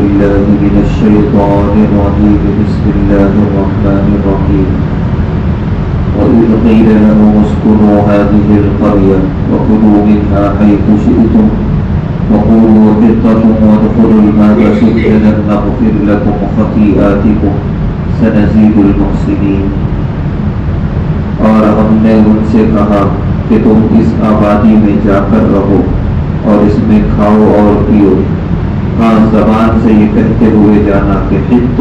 بالله من الشيطان الرجيم بسم الله الرحمن الرحيم وإذ قيل لهم اسكنوا هذه القرية وكلوا منها حيث شئتم وقولوا حطة وادخلوا الباب سجدا نغفر لكم خطيئاتكم سنزيد المحسنين. اور ہم نے ان سے کہا کہ تم اس آبادی میں جا کر رہو اور اس میں کھاؤ اور پیو. ہاں زبان سے یہ کہتے ہوئے جانا کہ حطۃ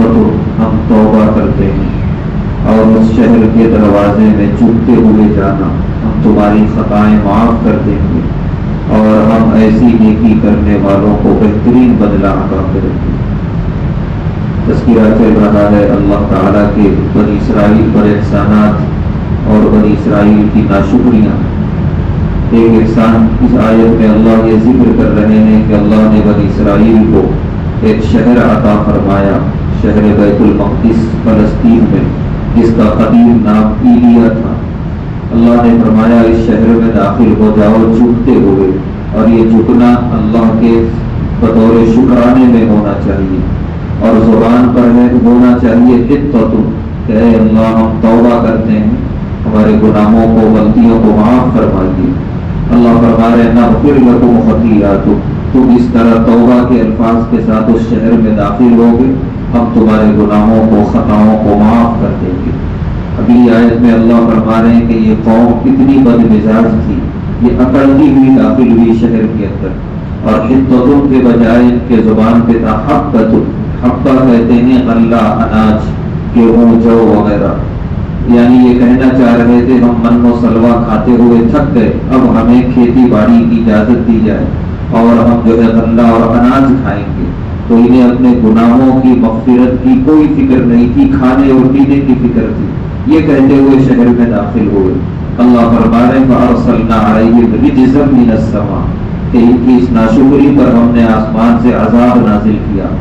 ہم توبہ کرتے ہیں، اور اس شہر کے دروازے میں چوبتے ہوئے جانا ہم تمہاری خطائیں معاف کر دیں گے، اور ہم ایسی نیکی کرنے والوں کو بہترین بدلہ عطا کریں گے. تذکرہ چل رہا ہے اللہ تعالیٰ کے بنی اسرائیل پر احسانات اور بنی اسرائیل کی ناشکریاں. ایک احسان اس آیت میں اللہ یہ ذکر کر رہے ہیں کہ اللہ نے بنی اسرائیل کو ایک شہر عطا فرمایا، شہر بیت المقدس فلسطین میں، جس کا قدیم نام ایلیا تھا. اللہ نے فرمایا اس شہر میں داخل ہو جاؤ جھکتے ہوئے، اور یہ جھکنا اللہ کے بطور شکرانے میں ہونا چاہیے، اور زبان پر ہونا چاہیے حطۃ کہ اے اللہ ہم توبہ کرتے ہیں، ہمارے گناہوں کو غلطیوں کو معاف فرمائیے. اللہ فرما رہے نغفر لکم خطیئاتکم، تم اس طرح توبہ کے الفاظ کے ساتھ اس شہر میں داخل ہوگے، ہم تمہارے گناہوں کو خطاؤں کو معاف کر دیں گے. ابھی آیت میں اللہ فرما رہے ہیں کہ یہ قوم اتنی بد مزاج تھی، یہ اکڑتی ہوئی داخل ہوئی شہر کے اندر، اور حطۃ کے بجائے ان کے زبان پہ تھا حبۃ. حبہ کہتے ہیں غلہ، اناج، گیہوں، جو وغیرہ. یعنی یہ کہنا چاہ رہے تھے ہم من و سلوا کھاتے ہوئے تھک گئے، اب ہمیں کھیتی باڑی کی اجازت دی جائے اور ہم جو ہے غلہ اور اناج کھائیں گے. تو انہیں اپنے گناہوں کی مغفرت کی کوئی فکر نہیں تھی، کھانے اور پینے کی فکر تھی. یہ کہتے ہوئے شہر میں داخل ہوئے. اللہ فرما رہے ہیں فَأَرْسَلْنَا عَلَيْهِمْ رِجْزًا مِّنَ السَّمَاءِ کہ ان کی اس ناشکری پر ہم نے آسمان سے عذاب نازل کیا.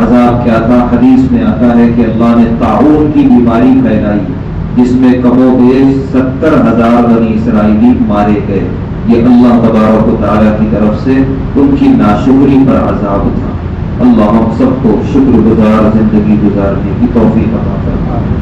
عذاب کیا تھا؟ حدیث میں آتا ہے کہ اللہ نے طاعون کی بیماری پھیلائی جس میں کم و بیش 70,000 بنی اسرائیلی مارے گئے. یہ اللہ تبارک و تعالیٰ کی طرف سے ان کی ناشکری پر عذاب تھا. اللہ ہم سب کو شکر گزار زندگی گزارنے کی توفیق عطا فرمائے.